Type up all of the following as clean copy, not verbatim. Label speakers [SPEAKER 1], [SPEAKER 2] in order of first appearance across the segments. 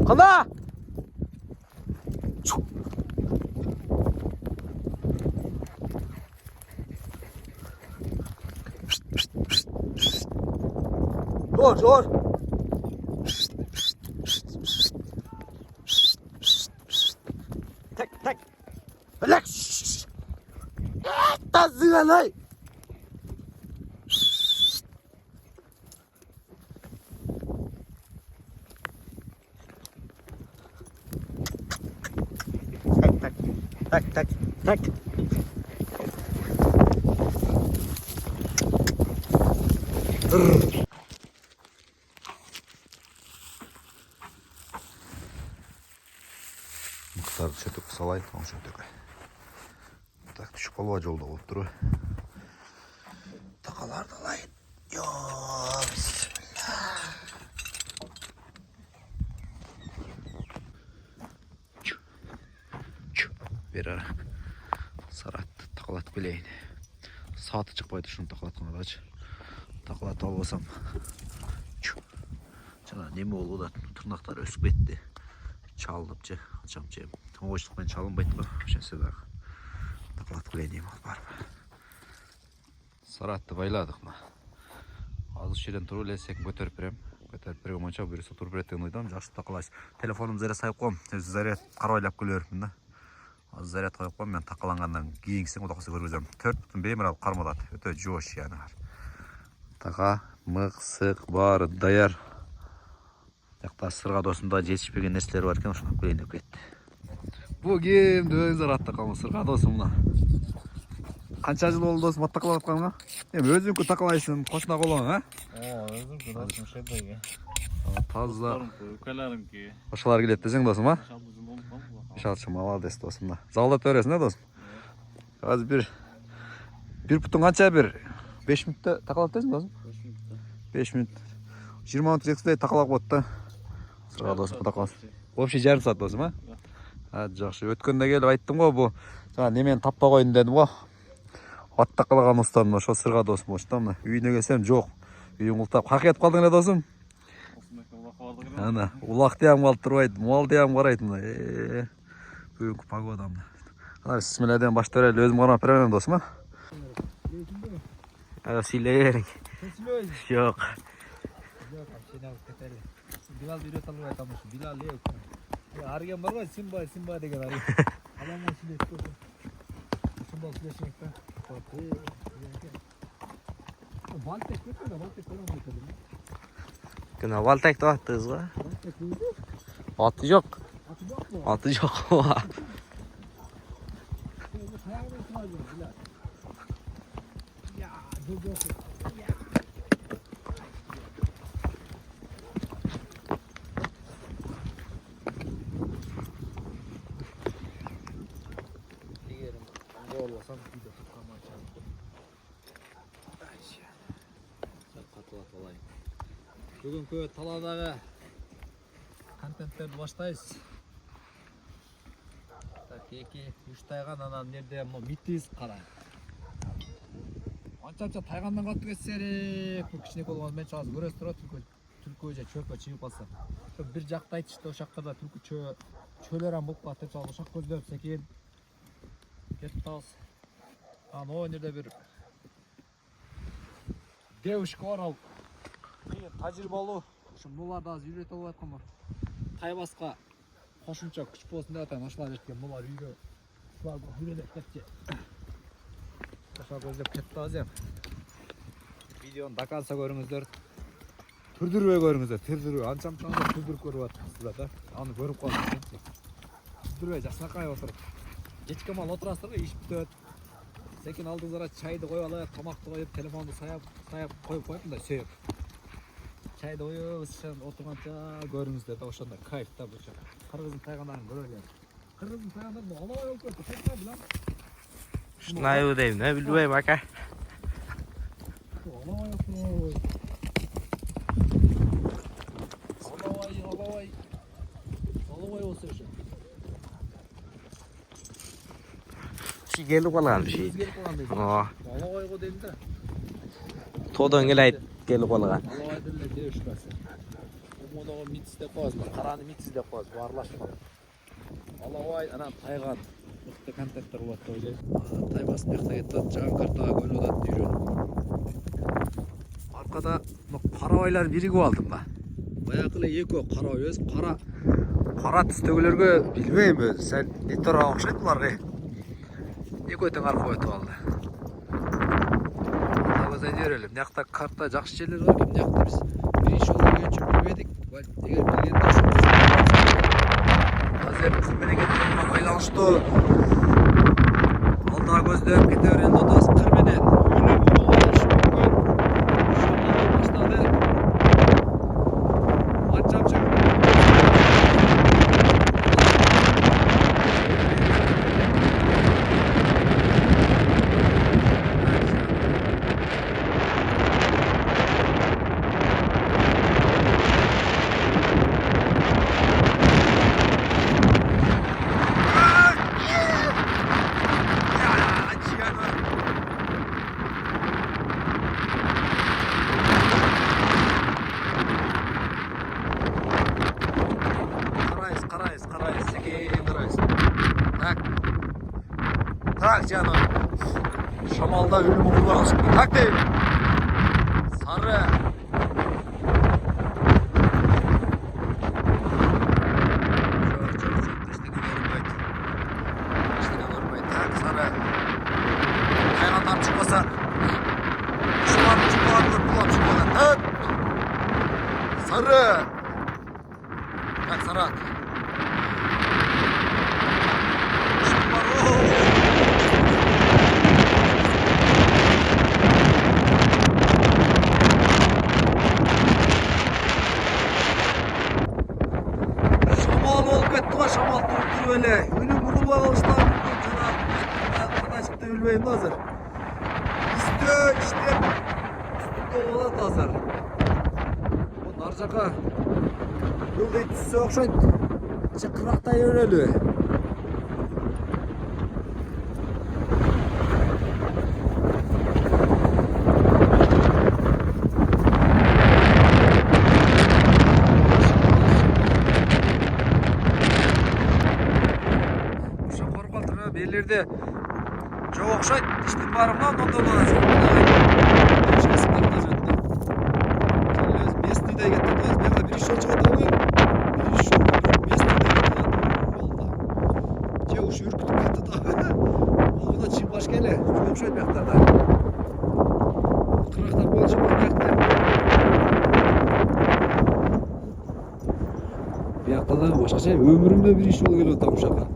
[SPEAKER 1] Kıla! Dur. Tak. Relax. Tazıga lan. Tak. Muhtarı çötük salay, onu çötük. Tak düşüp kalva jolda bolup duruyor. Takalar dalayın. Yo, bismillah. Bir ara saratты takalat bileyin. Saati çıkmaydı şunu takalatkan adaç. Takalat almasam. Жана неме болду да тырнактары өсүп кетти. Чалыныпчы, ачамчы. Оңочлук менен чалынбайт го. Ошентсе дагы такалат кылайын алып барып. Саратты байладык мына. Азыр жерден туруп эле секин көтөрүп берем. Көтөрүп берген боюнча бирөөсү туруп берет деген ойдом. Жакшы такалайсыз. Телефонумду заряд сайып коем. Заряд карабайлап келип да. Азыр заряд коюп коем. Мен такалангандан кийинкисин Кудай калса көргөзөм. 4 бемер алып кармалат. Өтө жош яны. Така, мыксык баары даяр. Жақта сырға досында жетішпеген нәрселер бар екен, ошоны көрейін деп кетті. Бұл кем дөңіздер атта қалмы сырға досым мына. Қанша жыл болды досым атта қалап атқанға? Өзіңкі тақалайсың, қосына қолың, а?
[SPEAKER 2] Өзіңкі досым шедеге.
[SPEAKER 1] Тазда.
[SPEAKER 2] Өлкәләрімкі.
[SPEAKER 1] Қошалар келет десең досым, а? Шалшы, молодец досым. Залда төресің, а досым? Қазір бір бұттың қанша бір 5 минутта тақалап десің досым? 5 минут. 20 минут жеткізбей тақалақ болды. Сырға досым құтақалас. Вообще жарым саат досым, а? Жақшы. Өткенде келіп айттым ғой, бұл жаңа немен таппа қойын дедім ғой. Ат тақалаған ұстаным, ошо сырға досым болшы. Үйіне келсем жоқ. Үйін құлтап. Қақ етіп қалдың не досым? Ана, улақ deyam қалып тұрбайды, мал deyam қарайды мына. Бүгінгі погодамды. Ана, бисмилляден башты өрелі өзім қармап беремін досым, а? Силер. Жоқ.
[SPEAKER 2] Bilal bir yöntem var tamam şu Bilal yok. Ya arıyan var Simba деген arı. Adam o şimdi istiyorsun. Simba süleşmekte. Baltek yok da baltek falan getirdim.
[SPEAKER 1] Kına baltek de attınız mı? Atı yok. Atı yok. Ya dur. Бүгінгі таладағы контенттерді баштайыз. Так, 2-3 тайған анан жерде митиз қара. Анча тайғандан қаттық етсерек. Бұл кішіне болған мен чағыз көресіз тұра түлкі же чөпі чиіп қалса. Bir жақта айтышты ошаққада түлкі чөлерен болып қатып чағыз ошақ көздеп секен. Кетіп тағыз. Аны о жерде бір девушка бар алып. Тәжірибалы, бұларды аз үйрет алып атқан бар. Тайбасқа қошымша күш болсын деп атайын ашыла жеткен. Бұлар үйге үйрелеп кетті. Аша көздеп кетті аз ем. Видеоны даканса көріңіздер. Түрдірбе көріңіздер, түрдірбе. Аншам-шамда түрдіріп көріп атқысыздар да. Аны көріп қалдыңыз. Түрдірбе жақсына қайып отырып. Кешке мал отырасыздар ғой, ішіп бітеді. Секен алдыңыздар чайды қойып алайық, тамақты қойып, телефонды саяп қойып да сөйіп. Çayda oyuyorsan oturmanca görünüzde de oşanda kayıp da bu çay. Kırgızın tayganlarını görürler. Kırgızın tayganlarını alava yok gördü. Tekrar bilen. Şunayı ödeyim ne bilmeyim baka.
[SPEAKER 2] Alava yok. Alavay olsa şu.
[SPEAKER 1] Şey gelip olan bir şey.
[SPEAKER 2] Gelip olan değil. Alavay o değil de.
[SPEAKER 1] Todan gelip olan.
[SPEAKER 2] Alavay değil de şurası.
[SPEAKER 1] Оны митс деп қоясыз, қараны митс деп қоясыз, араластырып. Алабай, анан тайған. Мықты контакттар болады деп ойлаймын. Тай басып жақта кетті, жаңа картаға көніп жатады үйрен. Арқада қарабайлар бірігіп алдым ба. Баяқылы екі қарабай өз, қара түстегілерге білмеймін өзі. Сәл нетора оқшайды бұларға. Екі өтің арқа өтіп алды. Көзай дерелім. Мына карта жақсы жерлер бар екен. Мына біз бірінші жол келгенше білмедік. Егер білгенде қазір біздің берекеттермен байланышты алдағы көздеп кете берген додас қырменен өлім болушы мүмкін. Шоқылы бастады. Атшапшық. Так, canım. Şamalda ölümü bulmaz. Tak değil. Sarı. Tak sarı. Hayvanlar çıkmasa. Şular çıkmalardır. Bulan çıkmalar. Tak. Sarı. Tak sarı. Şamal durdur öyle. Ölüm vurulma alışlar mümkün. Kana çıktı bilmeyim de hazır. İşte. Üstünde olan da hazır. Bu narcaka. Yolda itisi okşayın. Çıkırakta yöneli. Belirde çok okşayt işte barımdan ondan olasın. Başkasından da zaten. Biz mesnide getirdiyiz. Ben de bir iş olacak abi. Bir iş olacak. Mesnide getirdiyiz. Yolda. Çavuş ürkütüp gitti da. O da çiğ başka ele. Çok okşayt beklerdi. Kırakta bolcu bir bekler. Bir yakta da başka şey. Ömrümde bir iş ol geliyor tam uşağa.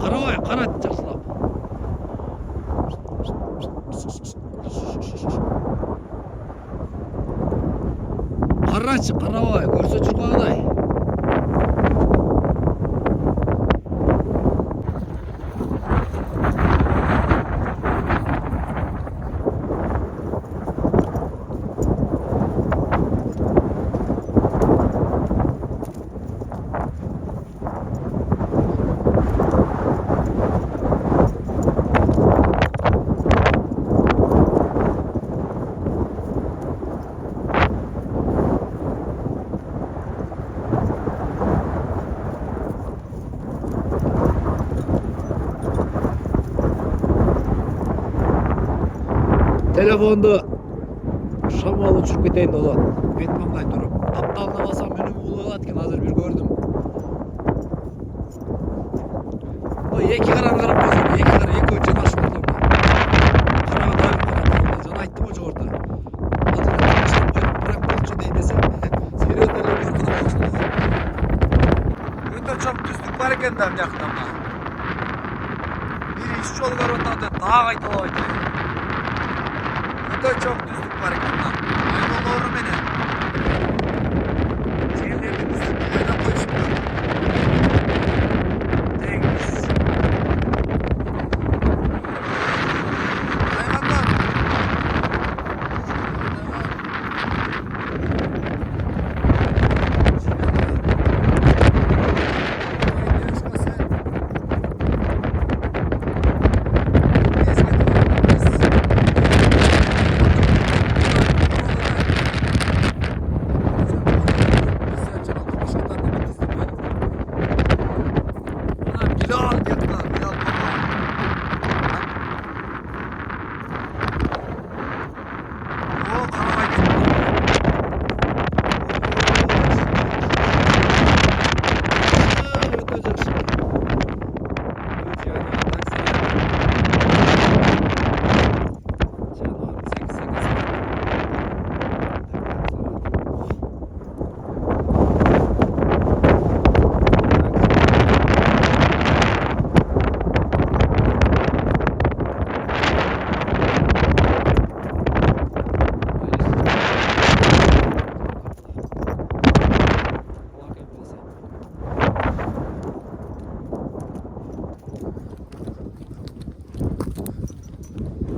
[SPEAKER 1] Қарабай, қанат жақсылап. Қарашы, қарабай, көрсе жүрғағыдай. Telefonda şamal uçurup keteyim dolan. Betmanday durup. Taptalına basam önüm uluğalatken hazır bir gördüm. O iki karan karap koysam. İki karan iki önceden aşık oldum. Karağa dayım bana. Can ayttım hoca orada. Adını konuşup koyup bırak bolçu değil desem. Seri ötelerimiz kadar başlıyor. Öte çok düzlük var eken de yakından. Bir iş yolu var ortada. Daha kaytalı oydu. Burada çok düzlük var ekranlar. Aynı doğru beni. Şehirlerde düzlük oydan koşuyor. Deniz. Hayvanlar.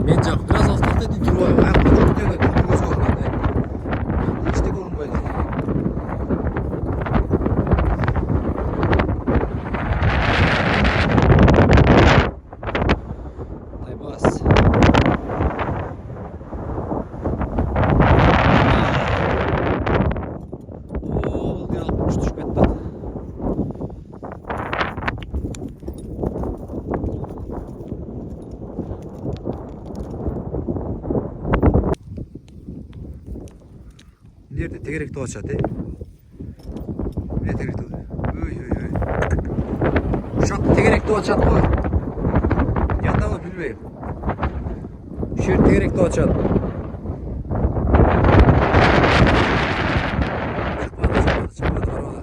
[SPEAKER 1] Menjak biraz asfalt dedi ki vay ayakta çok diyor da göz görmedi. Hiç de görünmedi. Taybas. Oo, oldu ya 60 düşmedi. Nerede? Tekerek doğaçadı. Ne tekerek doğaçadı? Öy öy öy. Uşak tekerek doğaçadı koy. Yanda mı bilmeyim. Şu tekerek doğaçadı. Çıkmadı var orada.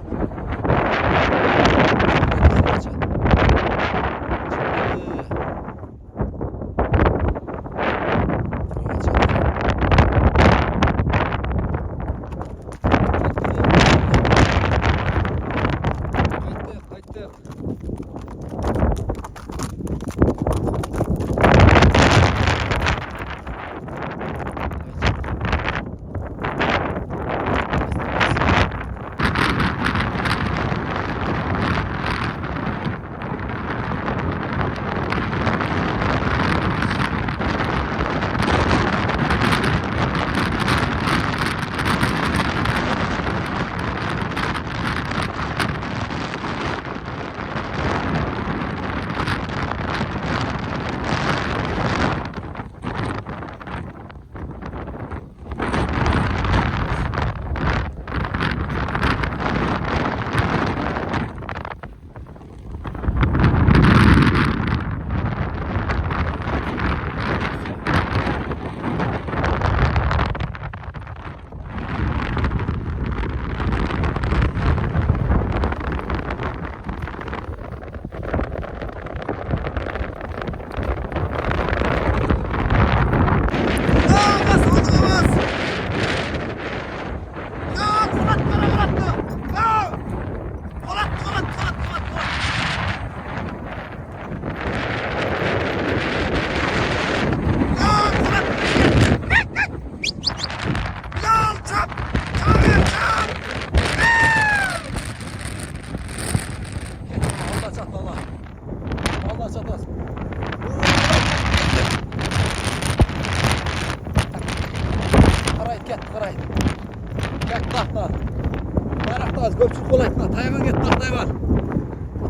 [SPEAKER 1] Az köpçük kolaytma, tayvan get bak tayvan.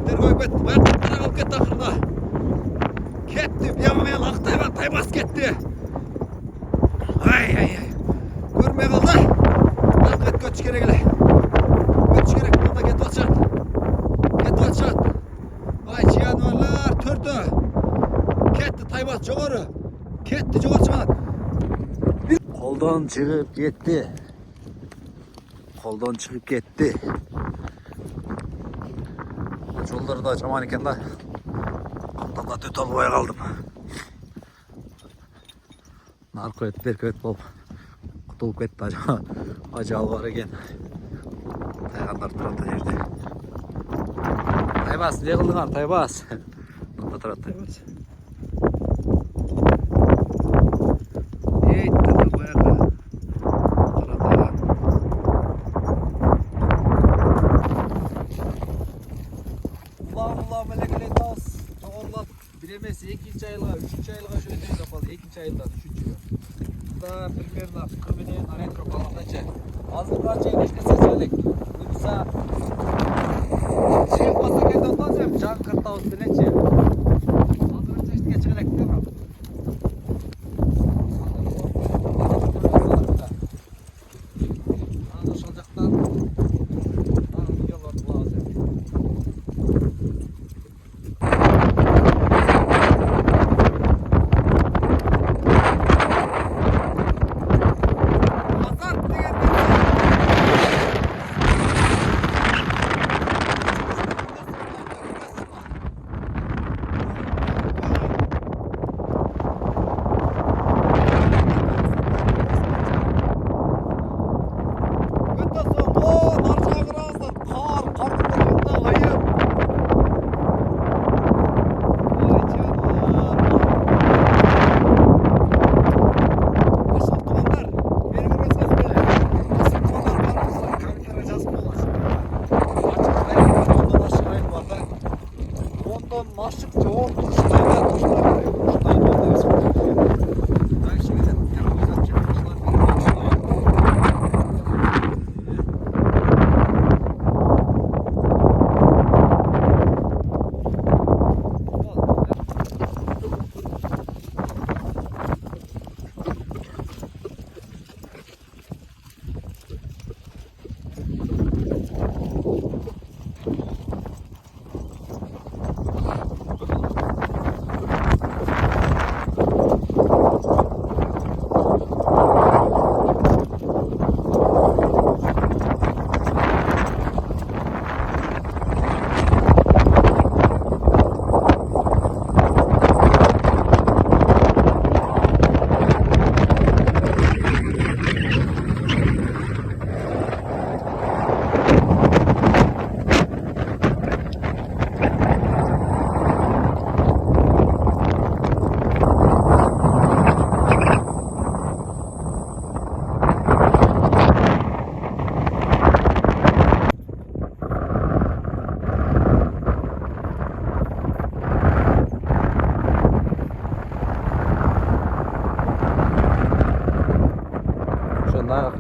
[SPEAKER 1] Dergoy bet, bayat tara alıp get akırda. Ketdi, bir yana ak tayvan, taybas ketdi. Ay ay ay. Görmeye kaldı. Bak get göç gerek ele. Göç gerek, burada get açat. Get açat. Ay ciyanolar, tördü. Ketdi taybas joğarı. Ketdi joğarı çıkmadı. Koldan çıkıp gitti. Koldan çıkıp gitti. Yolları da açaman iken de Valla düt olmaya kaldım. Narko et, berko et bol. Kutulup ketdi acaba var eken. Tayganlar turata жерде. Taybas, ne kıldыңар, Taybas? Mında turат Taybas. Eytti de bayağı. Turata. Ulan melekele tas. Çoğurlap. Bilemesi 2. aylığa, 3. aylığa şöyle değil kapalı. 2. aylıdan 3. Da примерно кырменен аретро балгача. Азыр канча нечке сезелик. Буйса чек баса кетип атсам жаңкыртабыз белечи. Азыр чечке чыгылак бирок. Аны ошол жактан видеолорду кылабыз.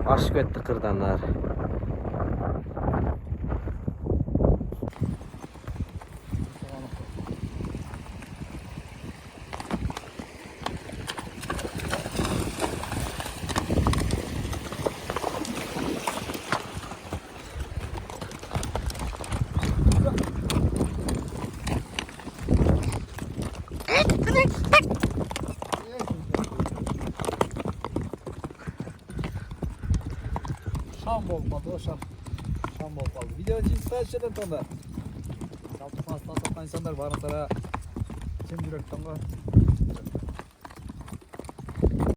[SPEAKER 3] Aşık etti kırdanlar.
[SPEAKER 1] Şam olmadı o şam. Şam olmadı. Video için istersen tonda. Saltı pasta satan insanlar bana sana kim yürekten var.